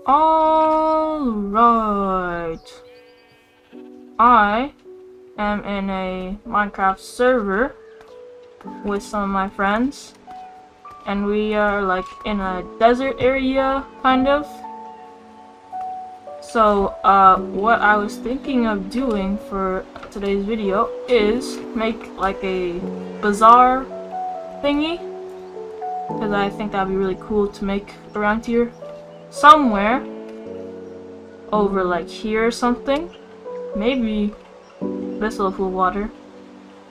Alright. I am in a Minecraft server with some of my friends. And we are like in a desert area, kind of. So, what I was thinking of doing for today's video is make like a bazaar thingy. Because I think that'd be really cool to make around here. Somewhere over like here or something. Maybe this little pool of water.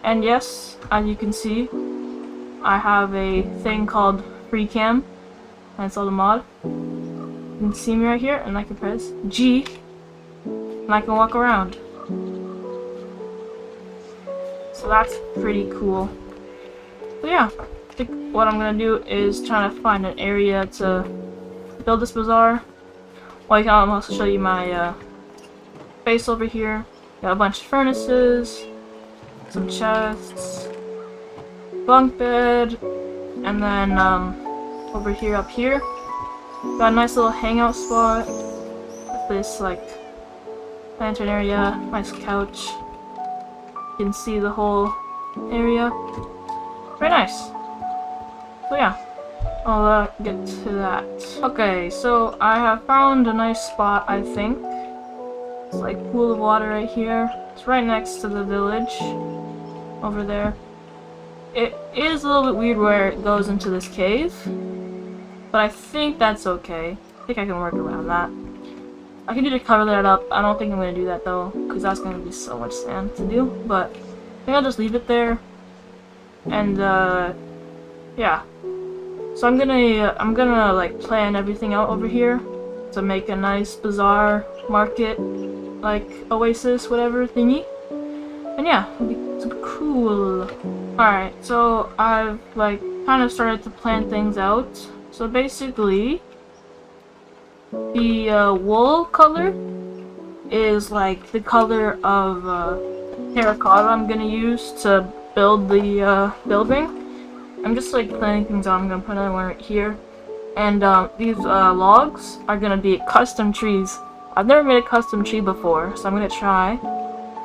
And yes, as you can see, I have a thing called FreeCam. I installed a mod. You can see me right here, and I can press G, and I can walk around. So that's pretty cool. So yeah, I think what I'm gonna do is try to find an area to build this bazaar. Well, I can also show you my base over here. Got a bunch of furnaces, some chests, bunk bed, and then over here, up here, got a nice little hangout spot with this like lantern area, nice couch. You can see the whole area. Very nice. So yeah, I'll get to that. Okay, so I have found a nice spot, I think. It's like a pool of water right here. It's right next to the village over there. It is a little bit weird where it goes into this cave, but I think that's okay. I think I can work around that. I can do to cover that up. I don't think I'm going to do that though, because that's going to be so much sand to do, but I think I'll just leave it there. And yeah. So I'm gonna like plan everything out over here to make a nice bazaar market, like oasis, whatever thingy. And yeah, it'll be super cool. Alright, so I've like kind of started to plan things out. So basically, the wool color is like the color of terracotta I'm gonna use to build the building. I'm just like planning things out. I'm gonna put another one right here. And these logs are gonna be custom trees. I've never made a custom tree before, so I'm gonna try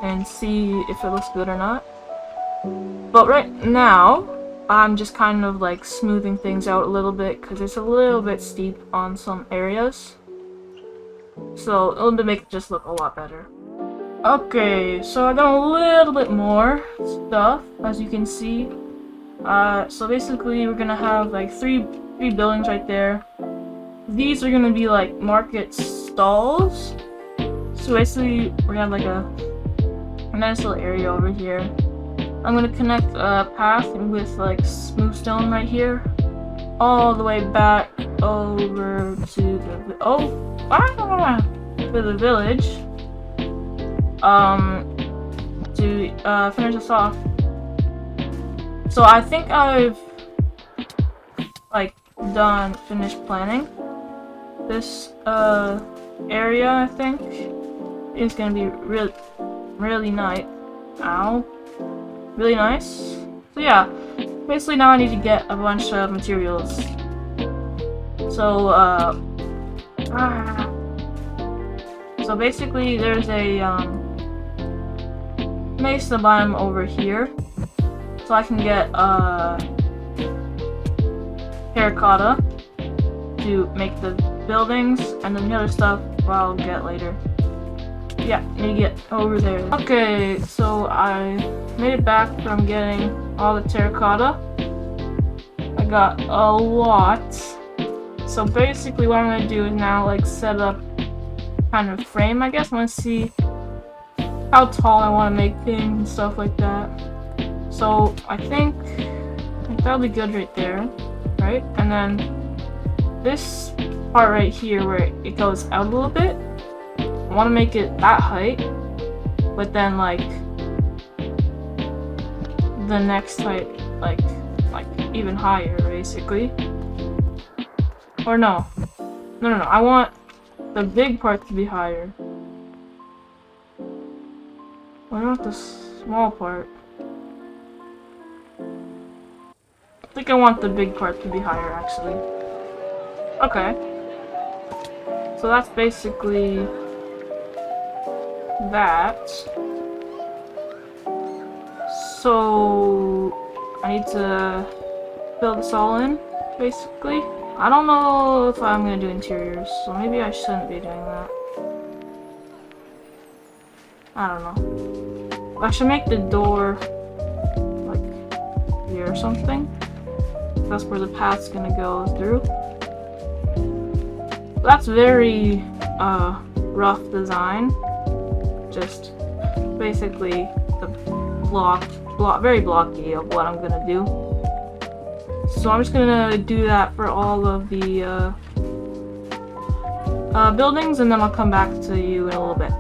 and see if it looks good or not. But right now, I'm just kind of like smoothing things out a little bit because it's a little bit steep on some areas. So it'll make it just look a lot better. Okay, so I've done a little bit more stuff, as you can see. So basically we're gonna have like three buildings right there. These are gonna be like market stalls. So basically we're gonna have like a nice little area over here. I'm gonna connect a path with like smooth stone right here, all the way back over to the to the village. To finish this off. So I think I've like finished planning this area. I think it's gonna be really nice. Ow. Really nice. So yeah, basically now I need to get a bunch of materials. So so basically there's a mesa biome over here. So I can get terracotta to make the buildings, and then the other stuff I'll get later. Yeah, need to get over there. Okay, so I made it back from getting all the terracotta. I got a lot. So basically what I'm gonna do is now like set up kind of frame, I guess. I wanna see how tall I wanna make things and stuff like that. So I think that'll be good right there, right? And then this part right here where it goes out a little bit, I want to make it that height, but then like the next height like even higher basically. Or no, I want the big part to be higher. I want the small part. I think I want the big part to be higher, actually. Okay. So that's basically that. So I need to fill this all in, basically. I don't know if I'm gonna do interiors, so maybe I shouldn't be doing that. I don't know. I should make the door like here or something. That's where the path's gonna go through. That's very rough design. Just basically the very blocky of what I'm gonna do. So I'm just gonna do that for all of the buildings, and then I'll come back to you in a little bit.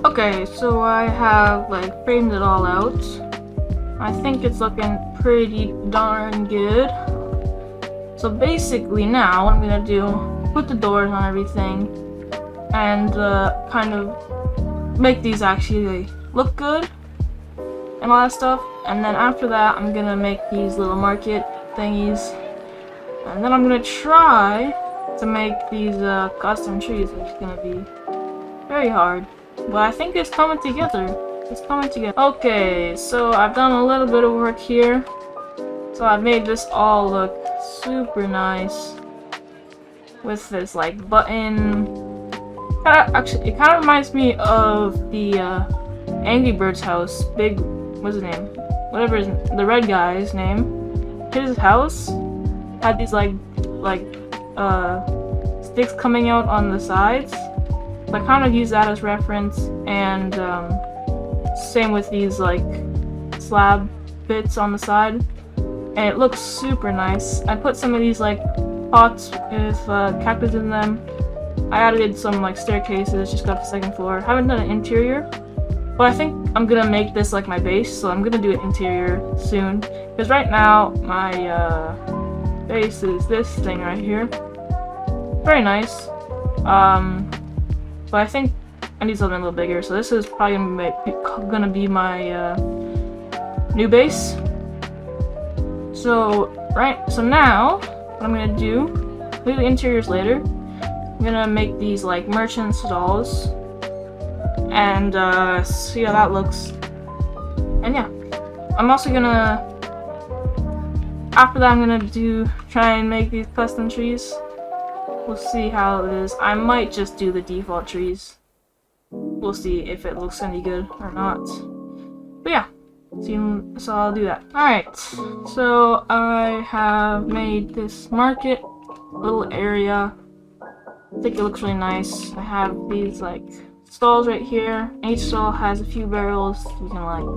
Okay, so I have like framed it all out. I think it's looking pretty darn good. So basically now what I'm gonna do, put the doors on everything and kind of make these actually look good and all that stuff. And then after that I'm gonna make these little market thingies, and then I'm gonna try to make these custom trees, which is gonna be very hard. But I think it's coming together. It's coming together. Okay, so I've done a little bit of work here. So I've made this all look super nice with this like button. Actually, it kind of reminds me of the Angry Birds house. What's his name? Whatever the red guy's name. His house had these like sticks coming out on the sides. So I kind of use that as reference, and same with these like slab bits on the side, and it looks super nice. I put some of these like pots with cactus in them. I added some like staircases, just got the second floor. Haven't done an interior, but I think I'm gonna make this like my base, so I'm gonna do an interior soon. Because right now my base is this thing right here. Very nice. But I think I need something a little bigger, so this is probably gonna be my new base. So now what I'm gonna do, do the interiors later. I'm gonna make these like merchant stalls and see how that looks. And yeah, I'm also gonna, after that I'm gonna try and make these custom trees. We'll see how it is. I might just do the default trees. We'll see if it looks any good or not. But yeah, so I'll do that. Alright, so I have made this market little area. I think it looks really nice. I have these like stalls right here. Each stall has a few barrels you can like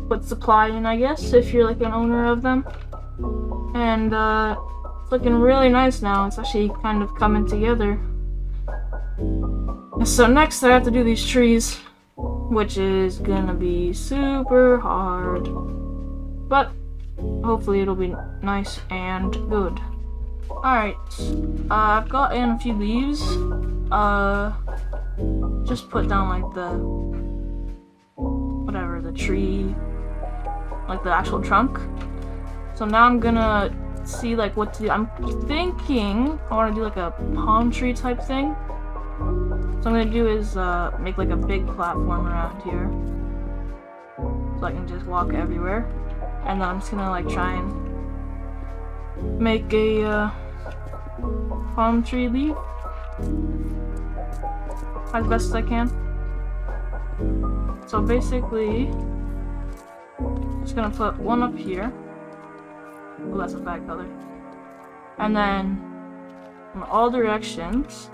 put supply in, I guess, if you're like an owner of them. And it's looking really nice now. It's actually kind of coming together. So next I have to do these trees, which is gonna be super hard. But hopefully it'll be nice and good. Alright, I've got in a few leaves. Just put down like the tree, like the actual trunk. So now I'm gonna see like what to do. I'm thinking I want to do like a palm tree type thing. So I'm gonna do is make like a big platform around here, so I can just walk everywhere. And then I'm just gonna like try and make a palm tree leaf as best as I can. So basically, I'm just gonna put one up here. Oh, that's a bad color. And then in all directions,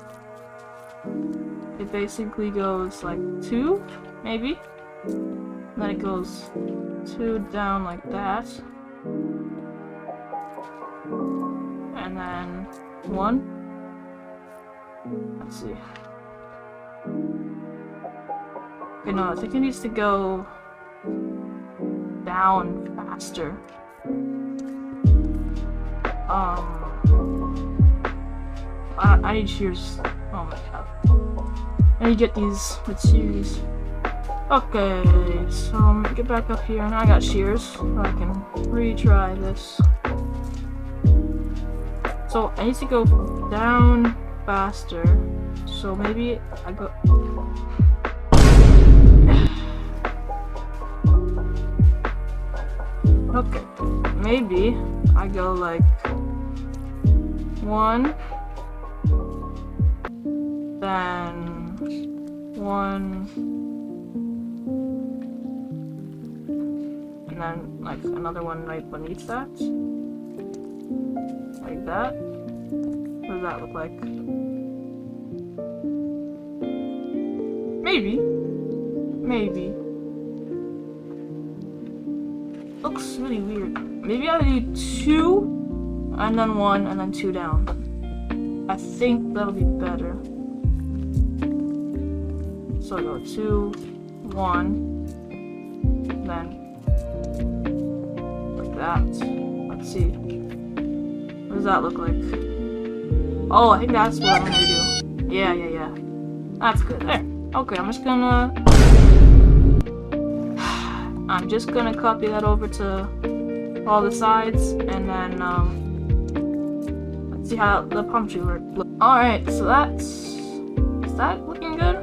it basically goes like 2, maybe. And then it goes 2 down like that. And then 1. Let's see. Okay, no, I think it needs to go down faster. I need shears. Oh my god. I need to get these with shears. Okay, so I'm gonna get back up here, and I got shears, so I can retry this. So I need to go down faster. So maybe I go. Okay, maybe I go like 1, then 1, and then like another one right beneath that, like that. What does that look like? Maybe. Looks really weird. Maybe I do 2, and then 1, and then 2 down. I think that'll be better. So I go 2, 1, then like that. Let's see. What does that look like? Oh, I think that's what I'm gonna do. Yeah. That's good. There. Okay, I'm just gonna copy that over to all the sides, and then let's see how the palm tree works. Alright, so is that looking good?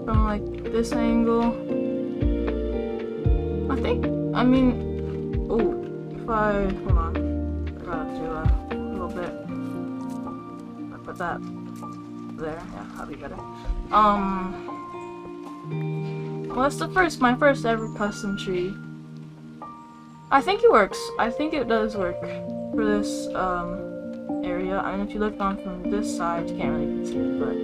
From like this angle. I mean, oh, hold on, I gotta do a little bit. I put that there, yeah, that'll be better. Well, that's my first ever custom tree. I think it works. I think it does work for this area. I mean, if you look on from this side, you can't really see it, but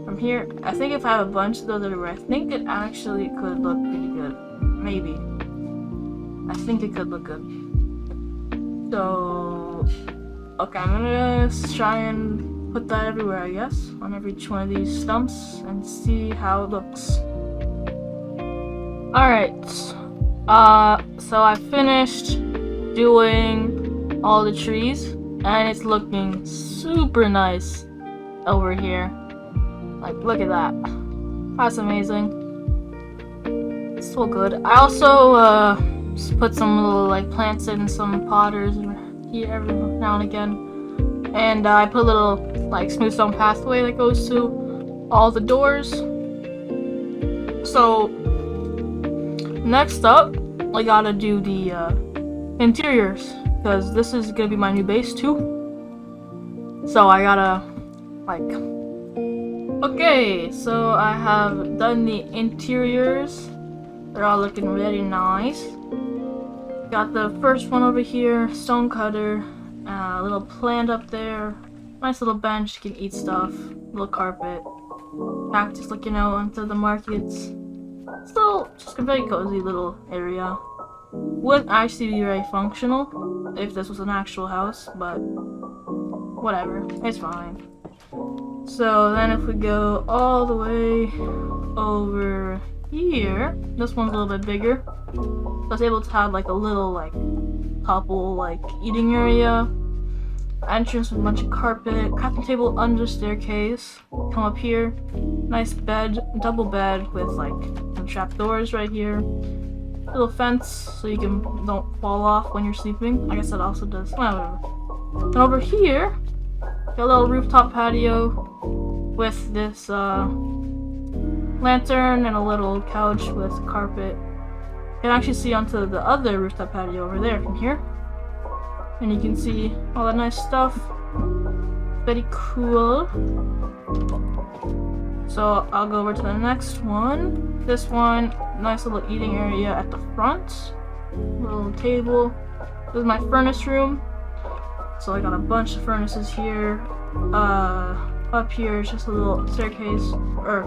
from here, I think if I have a bunch of those everywhere, I think it actually could look pretty good. Maybe. I think it could look good. So, okay, I'm gonna try and put that everywhere, I guess, on every each one of these stumps, and see how it looks. Alright, so I finished doing all the trees, and it's looking super nice over here. Like, look at that. That's amazing. It's so good. I also just put some little like plants in some potters here every now and again. And I put a little like smooth stone pathway that goes to all the doors. So next up, I gotta do the interiors, because this is gonna be my new base too. So I gotta like. Okay, so I have done the interiors. They're all looking really nice. Got the first one over here, stone cutter. A little plant up there, nice little bench, you can eat stuff, little carpet, cactus looking out onto the markets. Still just a very cozy little area. Wouldn't actually be very functional if this was an actual house, but whatever, it's fine. So then if we go all the way over here, this one's a little bit bigger. So I was able to have like a little like couple like eating area, entrance with a bunch of carpet, crafting table under staircase. Come up here, nice bed, double bed with like some trap doors right here. Little fence so you don't fall off when you're sleeping. I guess that also does. Whatever. And over here, got a little rooftop patio with this lantern and a little couch with carpet. You can actually see onto the other rooftop patio over there from here. And you can see all that nice stuff. Very cool. So I'll go over to the next one. This one, nice little eating area at the front. Little table. This is my furnace room. So I got a bunch of furnaces here. Up here is just a little staircase or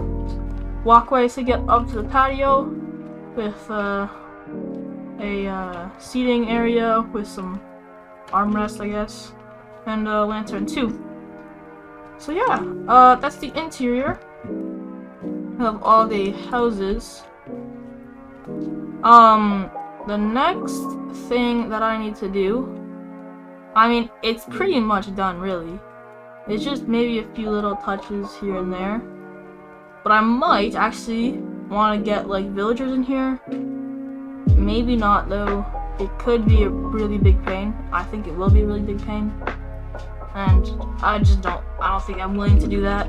walkway to get up to the patio with a seating area with some armrest, I guess, and a lantern too. So yeah, that's the interior of all the houses. The next thing that I need to do, I mean, it's pretty much done really. It's just maybe a few little touches here and there. But I might actually want to get like villagers in here. Maybe not though. it could be a really big pain. I think it will be a really big pain. And I don't think I'm willing to do that.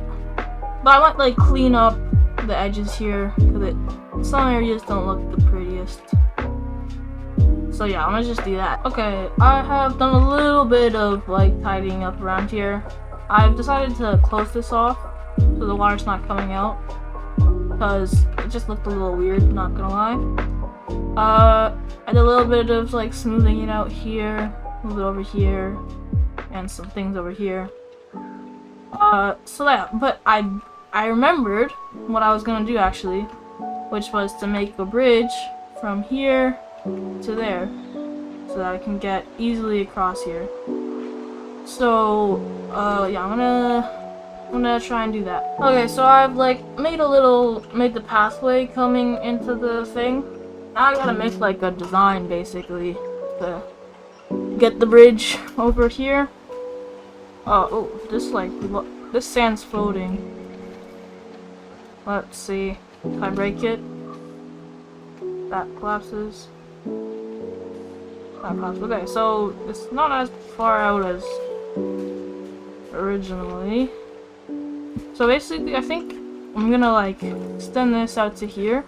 But I might like clean up the edges here, because some areas don't look the prettiest. So yeah, I'm gonna just do that. Okay, I have done a little bit of like tidying up around here. I've decided to close this off so the water's not coming out, because it just looked a little weird, not gonna lie. I did a little bit of like smoothing it out here, a little bit over here, and some things over here. So yeah, but I remembered what I was gonna do actually, which was to make a bridge from here to there, so that I can get easily across here. So, yeah, I'm gonna try and do that. Okay, so I've like made the pathway coming into the thing. Now I gotta make like a design basically to get the bridge over here. Oh, this sand's floating. Let's see. If I break it, that collapses. That collapses. Okay, so it's not as far out as originally. So basically, I think I'm gonna like extend this out to here,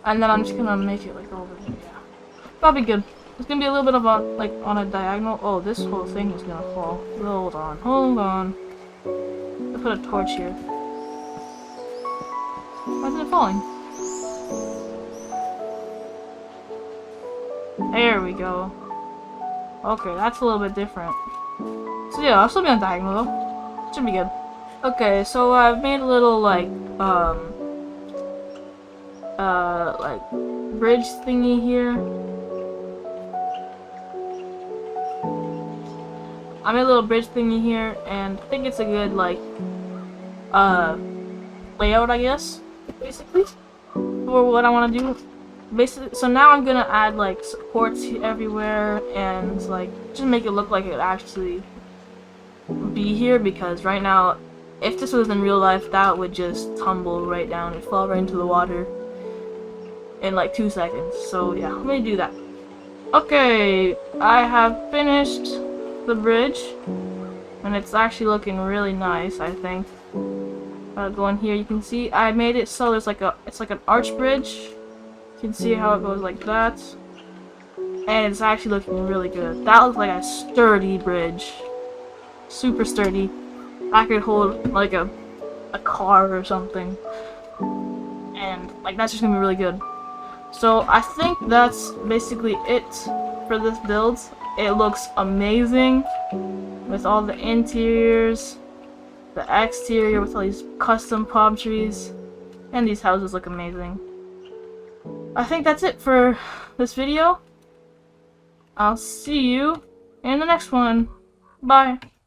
and then I'm just gonna make it like over here. Yeah, that'll be good. It's gonna be a little bit of a like on a diagonal. Oh, this whole thing is gonna fall. Hold on. I'll put a torch here. Why isn't it falling? There we go. Okay, that's a little bit different. So yeah, I'll still be on diagonal though. Should be good. Okay, so I've made a little like bridge thingy here. I made a little bridge thingy here, and I think it's a good like layout, I guess, basically, for what I want to do. Basically, so now I'm gonna add like supports everywhere and like just make it look like it actually be here, because right now, if this was in real life, that would just tumble right down and fall right into the water in like 2 seconds. So yeah, I'm gonna do that. Okay, I have finished the bridge, and it's actually looking really nice, I think. Go in here, you can see I made it so there's like it's like an arch bridge. You can see how it goes like that, and it's actually looking really good. That looks like a sturdy bridge, super sturdy. I could hold like a car or something, and like that's just gonna be really good. So I think that's basically it for this build. It looks amazing with all the interiors, the exterior with all these custom palm trees, and these houses look amazing. I think that's it for this video. I'll see you in the next one. Bye.